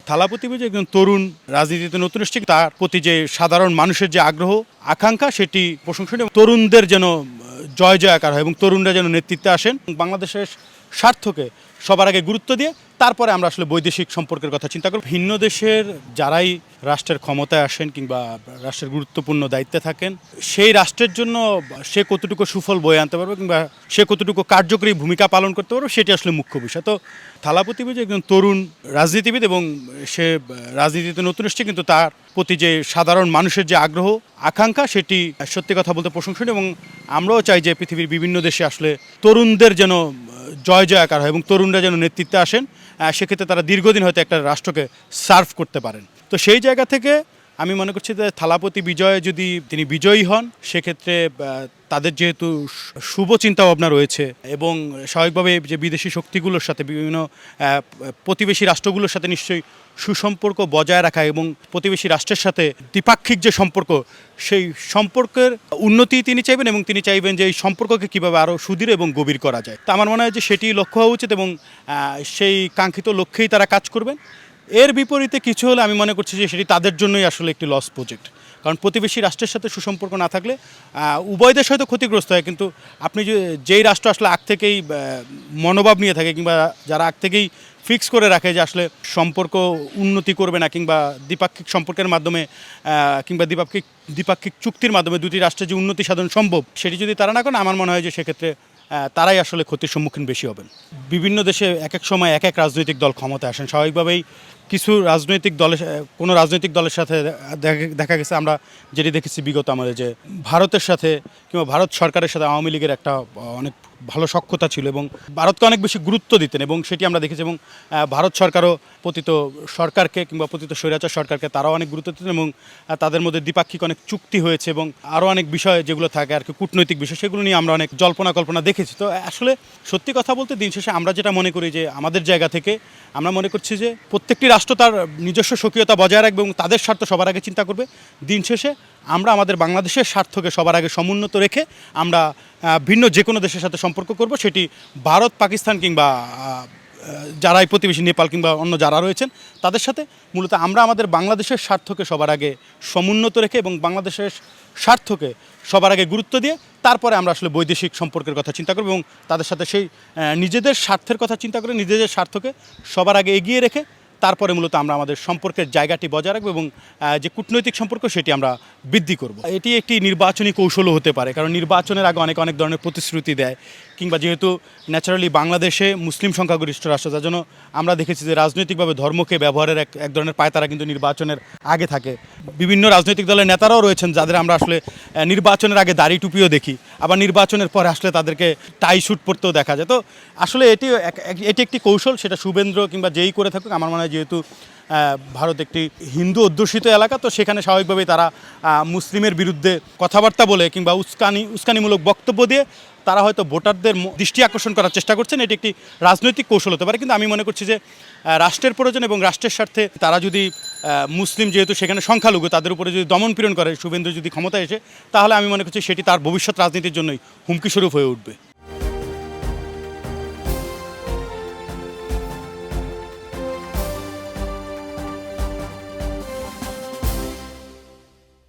থালাপতি যে একজন তরুণ রাজনীতিতে নতুন এসেছে, তার প্রতি যে সাধারণ মানুষের যে আগ্রহ আকাঙ্ক্ষা সেটি প্রশংসনীয়। তরুণদের যেন জয় জয়কার হয় এবং তরুণরা যেন নেতৃত্বে আসেন, বাংলাদেশের স্বার্থকে সবার আগে গুরুত্ব দিয়ে তারপরে আমরা আসলে বৈদেশিক সম্পর্কের কথা চিন্তা করব। ভিন্ন দেশের যারাই রাষ্ট্রের ক্ষমতায় আসেন কিংবা রাষ্ট্রের গুরুত্বপূর্ণ দায়িত্বে থাকেন, সেই রাষ্ট্রের জন্য সে কতটুকু সুফল বয়ে আনতে পারবে কিংবা সে কতটুকু কার্যকরী ভূমিকা পালন করতে পারবে সেটি আসলে মুখ্য বিষয়। তো থালাপতি যে একজন তরুণ রাজনীতিবিদ এবং সে রাজনীতিতে নতুন এসেছে, কিন্তু তার প্রতি যে সাধারণ মানুষের যে আগ্রহ আকাঙ্ক্ষা সেটি সত্যি কথা বলতে প্রশংসনীয়। এবং আমরাও চাই যে পৃথিবীর বিভিন্ন দেশে আসলে তরুণদের যেন জয় জয়কার হয় এবং তরুণরা যেন নেতৃত্বে আসেন, সেক্ষেত্রে তারা দীর্ঘদিন হয়তো একটা রাষ্ট্রকে সার্ভ করতে পারেন। তো সেই জায়গা থেকে আমি মনে করছি যে থালাপতি বিজয় যদি তিনি বিজয়ী হন, সেক্ষেত্রে তাদের যেহেতু শুভ চিন্তাভাবনা রয়েছে এবং স্বাভাবিকভাবে যে বিদেশি শক্তিগুলোর সাথে বিভিন্ন প্রতিবেশী রাষ্ট্রগুলোর সাথে নিশ্চয়ই সুসম্পর্ক বজায় রাখা এবং প্রতিবেশী রাষ্ট্রের সাথে দ্বিপাক্ষিক যে সম্পর্ক, সেই সম্পর্কের উন্নতি তিনি চাইবেন এবং তিনি চাইবেন যে এই সম্পর্ককে কীভাবে আরও সুদৃঢ় এবং গভীর করা যায়। তা আমার মনে হয় যে সেটি লক্ষ্য হওয়া উচিত এবং সেই কাঙ্ক্ষিত লক্ষ্যেই তারা কাজ করবেন। এর বিপরীতে কিছু হলে আমি মনে করছি যে সেটি তাদের জন্যই আসলে একটি লস প্রজেক্ট, কারণ প্রতিবেশী রাষ্ট্রের সাথে সুসম্পর্ক না থাকলে উভয় দেশ হয়তো ক্ষতিগ্রস্ত হয়, কিন্তু আপনি যেই রাষ্ট্র আসলে আগ থেকেই মনোভাব নিয়ে থাকে কিংবা যারা আগ থেকেই ফিক্স করে রাখে যে আসলে সম্পর্ক উন্নতি করবে না কিংবা দ্বিপাক্ষিক সম্পর্কের মাধ্যমে কিংবা দ্বিপাক্ষিক চুক্তির মাধ্যমে দুটি রাষ্ট্রের যে উন্নতি সাধন সম্ভব সেটি যদি তারা না করেন, আমার মনে হয় যে সেক্ষেত্রে তারাই আসলে ক্ষতির সম্মুখীন বেশি হবেন। বিভিন্ন দেশে এক এক সময় এক এক রাজনৈতিক দল ক্ষমতায় আসেন, স্বাভাবিকভাবেই কিছু কোনো রাজনৈতিক দলের সাথে দেখা গেছে, আমরা যেটি দেখেছি বিগত আমলে যে ভারতের সাথে কিংবা ভারত সরকারের সাথে আওয়ামী লীগের একটা অনেক ভালো সখ্যতা ছিল এবং ভারতকে অনেক বেশি গুরুত্ব দিতেন এবং সেটি আমরা দেখেছি। এবং ভারত সরকারও পতিত সরকারকে কিংবা পতিত স্বৈরাচার সরকারকে তারাও অনেক গুরুত্ব দিতেন এবং তাদের মধ্যে দ্বিপাক্ষিক অনেক চুক্তি হয়েছে এবং আরও অনেক বিষয় যেগুলো থাকে আর কি কূটনৈতিক বিষয়, সেগুলো নিয়ে আমরা অনেক জল্পনা কল্পনা দেখেছি। তো আসলে সত্যি কথা বলতে দিন শেষে আমরা যেটা মনে করি যে আমাদের জায়গা থেকে আমরা মনে করছি যে প্রত্যেকটি রাষ্ট্র তার নিজস্ব স্বকীয়তা বজায় রাখবে এবং তাদের স্বার্থ সবার আগে চিন্তা করবে। দিন শেষে আমরা আমাদের বাংলাদেশের স্বার্থকে সবার আগে সমুন্নত রেখে আমরা ভিন্ন যে কোনো দেশের সাথে সম্পর্ক করব, সেটি ভারত, পাকিস্তান কিংবা যারাই প্রতিবেশী নেপাল কিংবা অন্য যারা রয়েছেন তাদের সাথে। মূলত আমরা আমাদের বাংলাদেশের স্বার্থকে সবার আগে সমুন্নত রেখে এবং বাংলাদেশের স্বার্থকে সবার আগে গুরুত্ব দিয়ে তারপরে আমরা আসলে বৈদেশিক সম্পর্কের কথা চিন্তা করব এবং তাদের সাথে সেই নিজেদের স্বার্থের কথা চিন্তা করে নিজেদের স্বার্থকে সবার আগে এগিয়ে রেখে তারপরে মূলত আমরা আমাদের সম্পর্কের জায়গাটি বজায় রাখবো এবং যে কূটনৈতিক সম্পর্ক সেটি আমরা বৃদ্ধি করব। এটি একটি নির্বাচনী কৌশলও হতে পারে, কারণ নির্বাচনের আগে অনেক ধরনের প্রতিশ্রুতি দেয় কিংবা যেহেতু ন্যাচারালি বাংলাদেশে মুসলিম সংখ্যাগরিষ্ঠ রাষ্ট্র, যার জন্য আমরা দেখেছি যে রাজনৈতিকভাবে ধর্মকে ব্যবহারের এক ধরনের পায়তারা কিন্তু নির্বাচনের আগে থাকে। বিভিন্ন রাজনৈতিক দলের নেতারাও রয়েছেন যাদের আমরা আসলে নির্বাচনের আগে দাড়ি টুপিও দেখি, আবার নির্বাচনের পরে আসলে তাদেরকে টাই শুট পরতেও দেখা যায়। তো আসলে এটি একটি কৌশল, সেটা শুভেন্দ্র কিংবা যেই করে থাকুক। আমার মনে হয় যেহেতু ভারত একটি হিন্দু অধ্যুষিত এলাকা, তো সেখানে স্বাভাবিকভাবেই তারা মুসলিমের বিরুদ্ধে কথাবার্তা বলে কিংবা উস্কানিমূলক বক্তব্য দিয়ে তারা হয়তো ভোটারদের দৃষ্টি আকর্ষণ করার চেষ্টা করছেন। এটি একটি রাজনৈতিক কৌশল হতে পারে, কিন্তু আমি মনে করছি যে রাষ্ট্রের প্রয়োজন এবং রাষ্ট্রের স্বার্থে তারা যদি মুসলিম যেহেতু সেখানে সংখ্যালঘু, তাদের উপরে যদি দমনপীড়ন করে শুভেন্দ্র যদি ক্ষমতায় এসে, তাহলে আমি মনে করছি সেটি তার ভবিষ্যৎ রাজনীতির জন্যই হুমকি স্বরূপ হয়ে উঠবে।